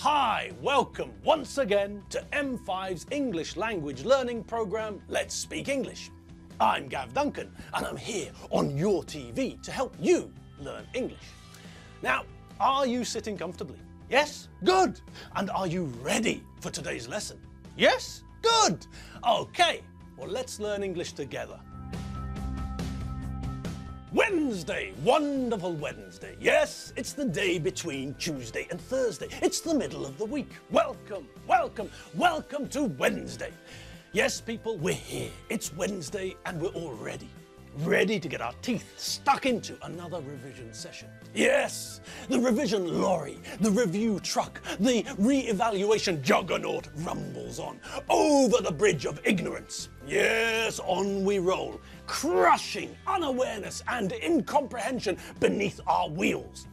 Hi, welcome once again to M5's English language learning programme, Let's Speak English. I'm Gav Duncan and I'm here on your TV to help you learn English. Now, are you sitting comfortably? Yes? Good! And are you ready for today's lesson? Yes? Good! Okay, well let's learn English together. Wednesday, wonderful Wednesday. Yes, it's the day between Tuesday and Thursday. It's the middle of the week. Welcome, welcome, welcome to Wednesday. Yes, people, we're here. It's Wednesday and we're all ready. Ready to get our teeth stuck into another revision session. Yes, the revision lorry, the review truck, the re-evaluation juggernaut rumbles on over the bridge of ignorance. Yes, on we roll, crushing unawareness and incomprehension beneath our wheels.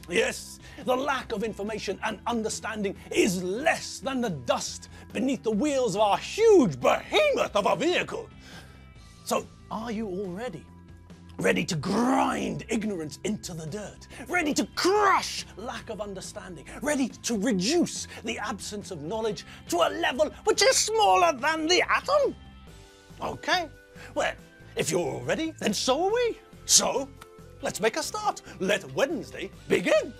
Yes, the lack of information and understanding is less than the dust beneath the wheels of our huge behemoth of a vehicle. So, are you all ready? Ready to grind ignorance into the dirt? Ready to crush lack of understanding? Ready to reduce the absence of knowledge to a level which is smaller than the atom? Okay, well, if you're all ready, then so are we. So, let's make a start. Let Wednesday begin.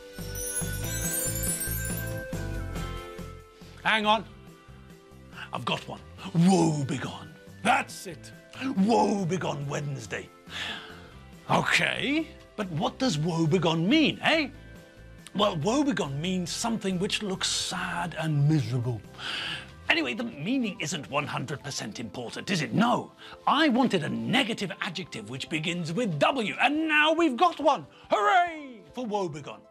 Hang on. I've got one. Woe begone. That's it. Woe begone Wednesday. Okay, but what does woe begone mean, eh? Well, woe begone means something which looks sad and miserable. Anyway, the meaning isn't 100% important, is it? No. I wanted a negative adjective which begins with W, and now we've got one. Hooray for woe begone.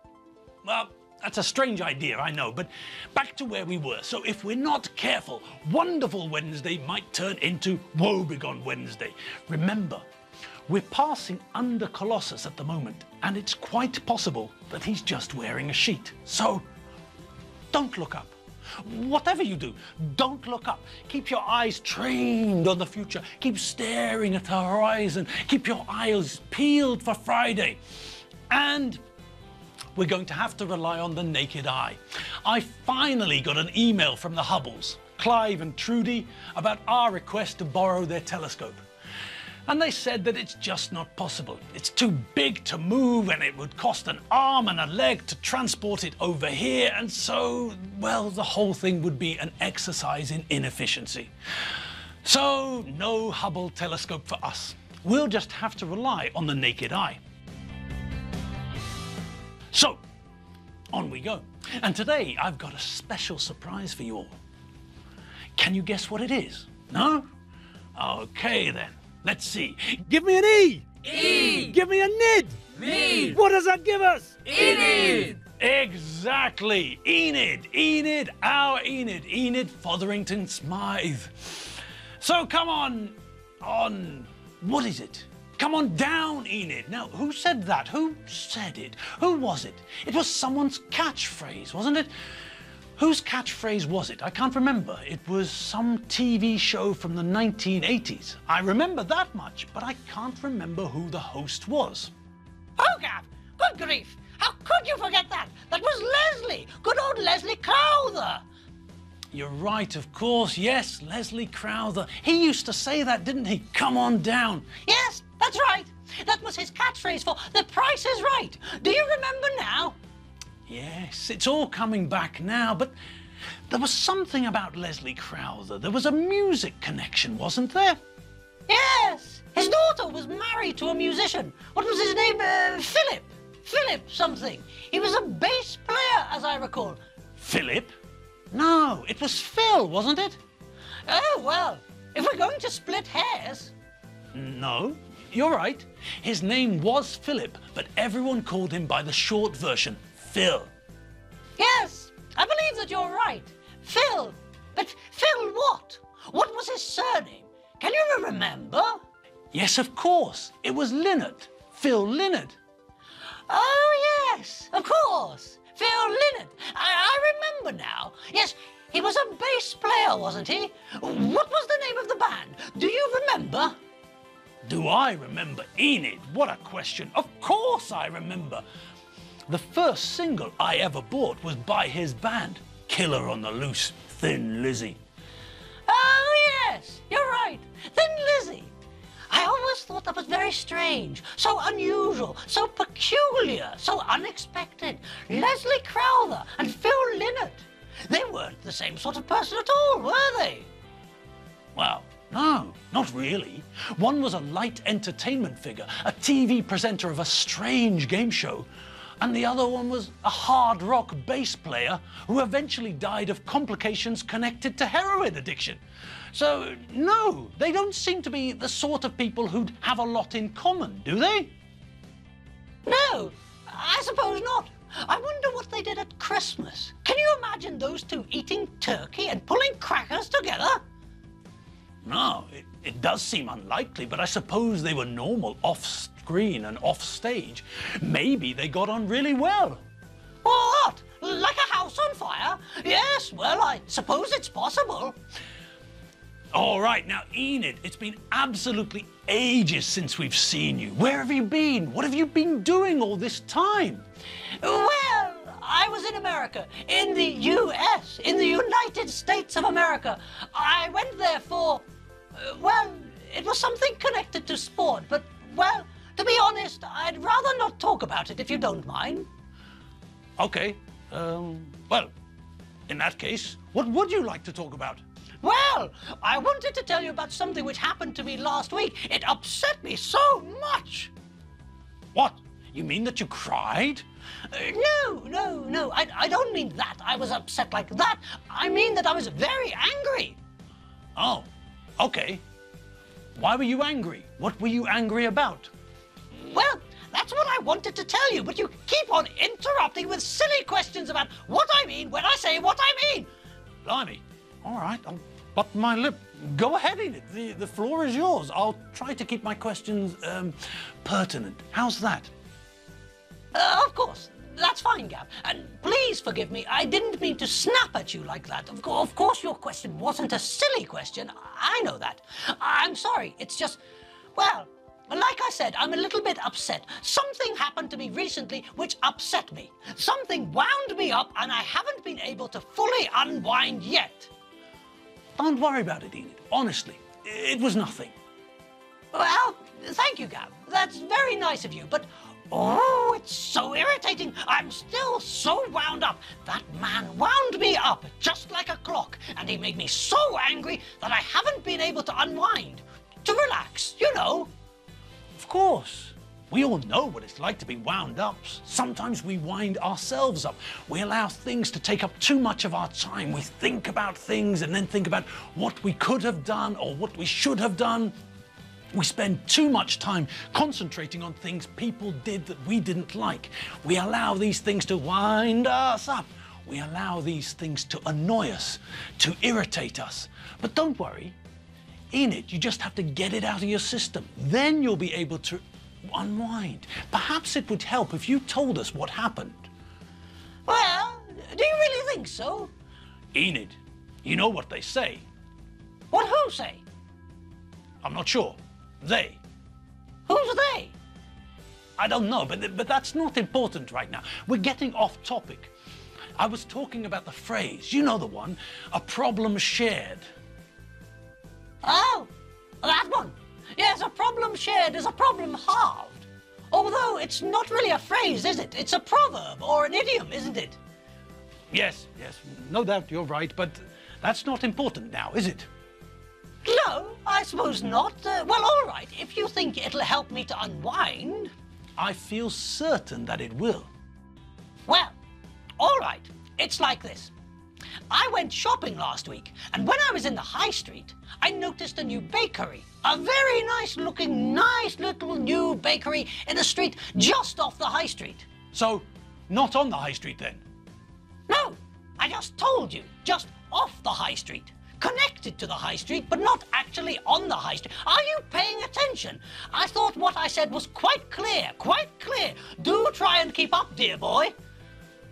Well, that's a strange idea, I know, but back to where we were. So if we're not careful, wonderful Wednesday might turn into woe begone Wednesday. Remember, we're passing under Colossus at the moment, and it's quite possible that he's just wearing a sheet. So don't look up. Whatever you do, don't look up. Keep your eyes trained on the future. Keep staring at the horizon. Keep your eyes peeled for Friday. And we're going to have to rely on the naked eye. I finally got an email from the Hubbles, Clive and Trudy, about our request to borrow their telescope. And they said that it's just not possible. It's too big to move and it would cost an arm and a leg to transport it over here, and so, well, the whole thing would be an exercise in inefficiency. So, no Hubble telescope for us. We'll just have to rely on the naked eye. So, on we go. And today I've got a special surprise for you all. Can you guess what it is? No? Okay then. Let's see. Give me an E! E! Give me a NID! Need! What does that give us? Enid! Exactly! Enid! Enid, our Enid! Enid Fotherington Smythe. So come on, what is it? Come on down, Enid. Now, who said that? Who said it? Who was it? It was someone's catchphrase, wasn't it? Whose catchphrase was it? I can't remember. It was some TV show from the 1980s. I remember that much, but I can't remember who the host was. Oh, Gav! Good grief! How could you forget that? That was Leslie! Good old Leslie Crowther! You're right, of course. Yes, Leslie Crowther. He used to say that, didn't he? Come on down. Yes, that's right. That was his catchphrase for The Price is Right. Do you remember now? Yes, it's all coming back now, but there was something about Leslie Crowther. There was a music connection, wasn't there? Yes. His daughter was married to a musician. What was his name? Philip. Philip something. He was a bass player, as I recall. Philip? No, it was Phil, wasn't it? Oh, well, if we're going to split hairs... No, you're right. His name was Philip, but everyone called him by the short version, Phil. Yes, I believe that you're right. Phil. But Phil what? What was his surname? Can you remember? Yes, of course. It was Linnert. Phil Linnert. Oh, yes, of course. Phil Linnert. I remember now. Yes, he was a bass player, wasn't he? What was the name of the band? Do you remember? Do I remember? Enid, what a question. Of course I remember. The first single I ever bought was by his band. killer on the loose, Thin Lizzy. Oh, yes, you're right. Thin Lizzy. I always thought that was very strange, so unusual, so peculiar, so unexpected. Leslie Crowther and Phil Lynott. They weren't the same sort of person at all, were they? Well, no, not really. One was a light entertainment figure, a TV presenter of a strange game show, and the other one was a hard rock bass player who eventually died of complications connected to heroin addiction. So, no, they don't seem to be the sort of people who'd have a lot in common, do they? No, I suppose not. I wonder what they did at Christmas. Can you imagine those two eating turkey and pulling crackers together? No, it does seem unlikely, but I suppose they were normal off-screen and off-stage. Maybe they got on really well. What? Like a house on fire? Yes, well, I suppose it's possible. All right, now, Enid, it's been absolutely ages since we've seen you. Where have you been? What have you been doing all this time? Well, I was in America, in the U.S., in the United States of America. I went there for, well, it was something connected to sport, but, well, to be honest, I'd rather not talk about it if you don't mind. Okay, well, in that case, what would you like to talk about? Well, I wanted to tell you about something which happened to me last week. It upset me so much. What? You mean that you cried? No. I don't mean that. I was upset like that. I mean that I was very angry. Oh, okay. Why were you angry? What were you angry about? Well, that's what I wanted to tell you, but you keep on interrupting with silly questions about what I mean when I say what I mean. Blimey. All right, I'll button my lip. Go ahead, Enid. The floor is yours. I'll try to keep my questions pertinent. How's that? Of course. That's fine, Gab. And please forgive me. I didn't mean to snap at you like that. Of course your question wasn't a silly question. I know that. I'm sorry. It's just, well, like I said, I'm a little bit upset. Something happened to me recently which upset me. Something wound me up and I haven't been able to fully unwind yet. Don't worry about it, Enid. Honestly, it was nothing. Well, thank you, Gab. That's very nice of you, but oh, it's so irritating. I'm still so wound up. That man wound me up just like a clock, and he made me so angry that I haven't been able to unwind, to relax, you know. Of course. We all know what it's like to be wound up. Sometimes we wind ourselves up. We allow things to take up too much of our time. We think about things and then think about what we could have done or what we should have done. We spend too much time concentrating on things people did that we didn't like. We allow these things to wind us up. We allow these things to annoy us, to irritate us. But don't worry, Enid, you just have to get it out of your system. Then you'll be able to unwind. Perhaps it would help if you told us what happened. Well, do you really think so? Enid, you know what they say. What who say? I'm not sure. They. Who's they? I don't know, but that's not important right now. We're getting off topic. I was talking about the phrase, you know the one, a problem shared. Oh, that one. Yes, a problem shared is a problem halved. Although it's not really a phrase, is it? It's a proverb or an idiom, isn't it? Yes, no doubt you're right, but that's not important now, is it? No, I suppose not. Well, all right, if you think it'll help me to unwind. I feel certain that it will. Well, all right, it's like this. I went shopping last week, and when I was in the high street, I noticed a new bakery. A very nice little new bakery in a street just off the high street. So, not on the high street then? No, I just told you, just off the high street. Connected to the high street, but not actually on the high street. Are you paying attention? I thought what I said was quite clear, quite clear. Do try and keep up, dear boy.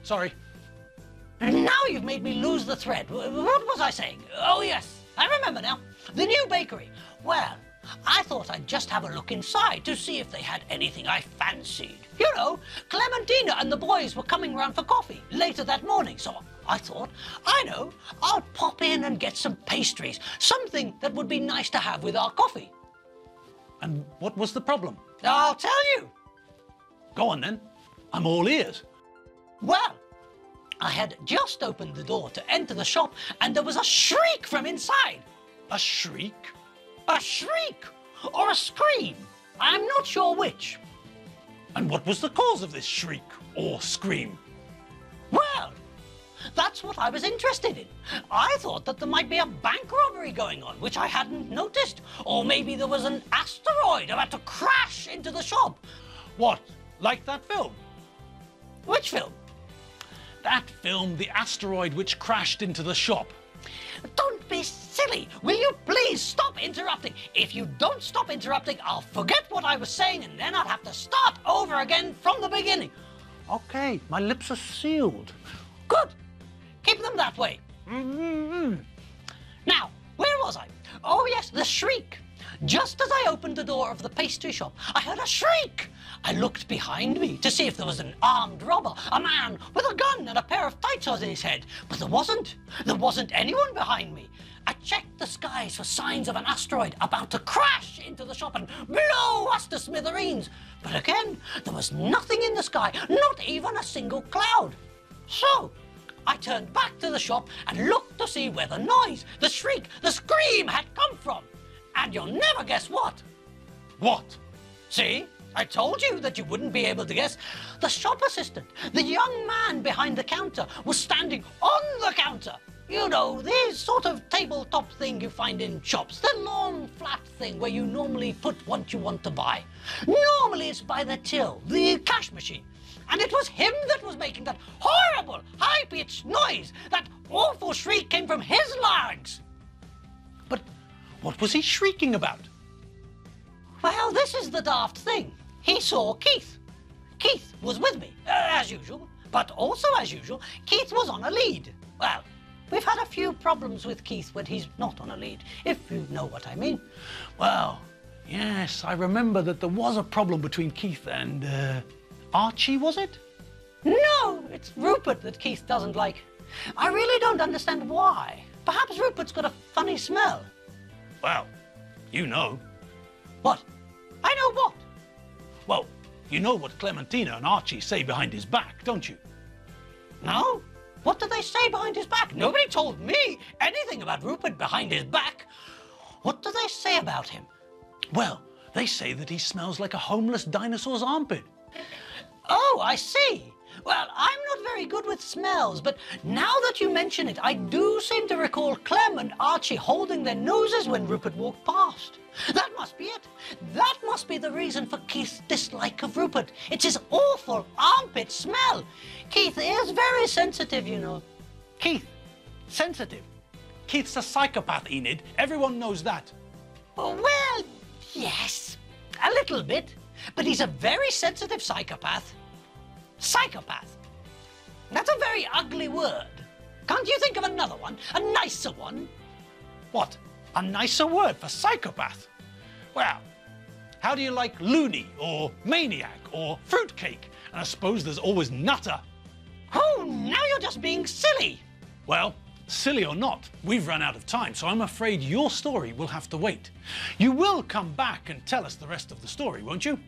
Sorry. Now you've made me lose the thread. What was I saying? Oh, yes, I remember now. The new bakery. Well, I thought I'd just have a look inside to see if they had anything I fancied. You know, Clementina and the boys were coming round for coffee later that morning, so I thought, I know, I'll pop in and get some pastries, something that would be nice to have with our coffee. And what was the problem? I'll tell you. Go on then. I'm all ears. Well, I had just opened the door to enter the shop and there was a shriek from inside. A shriek? A shriek or a scream. I'm not sure which. And what was the cause of this shriek or scream? Well, that's what I was interested in. I thought that there might be a bank robbery going on, which I hadn't noticed. Or maybe there was an asteroid about to crash into the shop. What, like that film? Which film? That film, The Asteroid Which Crashed Into the Shop. Don't be silly. Will you please stop interrupting? If you don't stop interrupting, I'll forget what I was saying and then I'll have to start over again from the beginning. Okay, my lips are sealed. Good. Keep them that way. Now, where was I? Oh yes, the shriek. Just as I opened the door of the pastry shop, I heard a shriek. I looked behind me to see if there was an armed robber, a man with a gun and a pair of tights on his head. But there wasn't. There wasn't anyone behind me. I checked the skies for signs of an asteroid about to crash into the shop and blow us to smithereens. But again, there was nothing in the sky, not even a single cloud. So, I turned back to the shop and looked to see where the noise, the shriek, the scream had come from. And you'll never guess what. What? See? I told you that you wouldn't be able to guess. The shop assistant, the young man behind the counter, was standing on the counter. You know, this sort of tabletop thing you find in shops, the long, flat thing where you normally put what you want to buy. Normally it's by the till, the cash machine. And it was him that was making that horrible, high-pitched noise. That awful shriek came from his larynx. But what was he shrieking about? Well, this is the daft thing. He saw Keith. Keith was with me, as usual. But also as usual, Keith was on a lead. Well, we've had a few problems with Keith when he's not on a lead, if you know what I mean. Well, yes, I remember that there was a problem between Keith and, Archie, was it? No, it's Rupert that Keith doesn't like. I really don't understand why. Perhaps Rupert's got a funny smell. Well, you know. What? I know what? Well, you know what Clementina and Archie say behind his back, don't you? No? What do they say behind his back? Nobody told me anything about Rupert behind his back. What do they say about him? Well, they say that he smells like a homeless dinosaur's armpit. Oh, I see. Well, I'm not very good with smells, but now that you mention it, I do seem to recall Clem and Archie holding their noses when Rupert walked past. That must be it. That must be the reason for Keith's dislike of Rupert. It's his awful armpit smell. Keith is very sensitive, you know. Keith, sensitive. Keith's a psychopath, Enid. Everyone knows that. Well, yes, a little bit. But he's a very sensitive psychopath. Psychopath. That's a very ugly word. Can't you think of another one? A nicer one? What? A nicer word for psychopath? Well, how do you like loony or maniac or fruitcake? And I suppose there's always nutter. Oh, now you're just being silly. Well, silly or not, we've run out of time, so I'm afraid your story will have to wait. You will come back and tell us the rest of the story, won't you?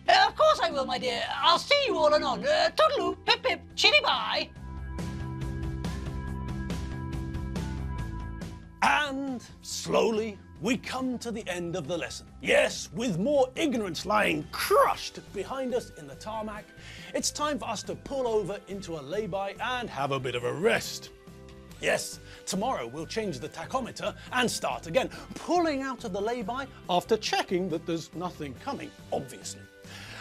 Of course I will, my dear. I'll see you all anon. Toodaloo, pip pip, chitty bye. And slowly we come to the end of the lesson. Yes, with more ignorance lying crushed behind us in the tarmac, it's time for us to pull over into a lay-by and have a bit of a rest. Yes, tomorrow we'll change the tachometer and start again, pulling out of the lay-by after checking that there's nothing coming, obviously.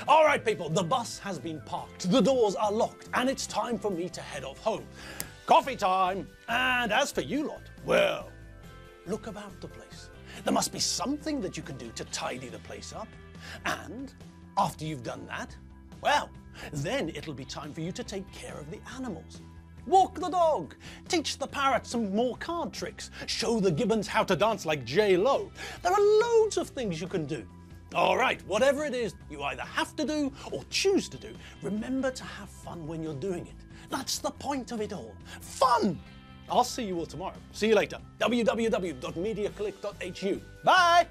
All right, people, the bus has been parked, the doors are locked, and it's time for me to head off home. Coffee time! And as for you lot, well, look about the place. There must be something that you can do to tidy the place up. And after you've done that, well, then it'll be time for you to take care of the animals. Walk the dog, teach the parrot some more card tricks, show the gibbons how to dance like J-Lo. There are loads of things you can do. All right, whatever it is you either have to do or choose to do, remember to have fun when you're doing it. That's the point of it all. Fun! I'll see you all tomorrow. See you later. www.mediaclick.hu. Bye!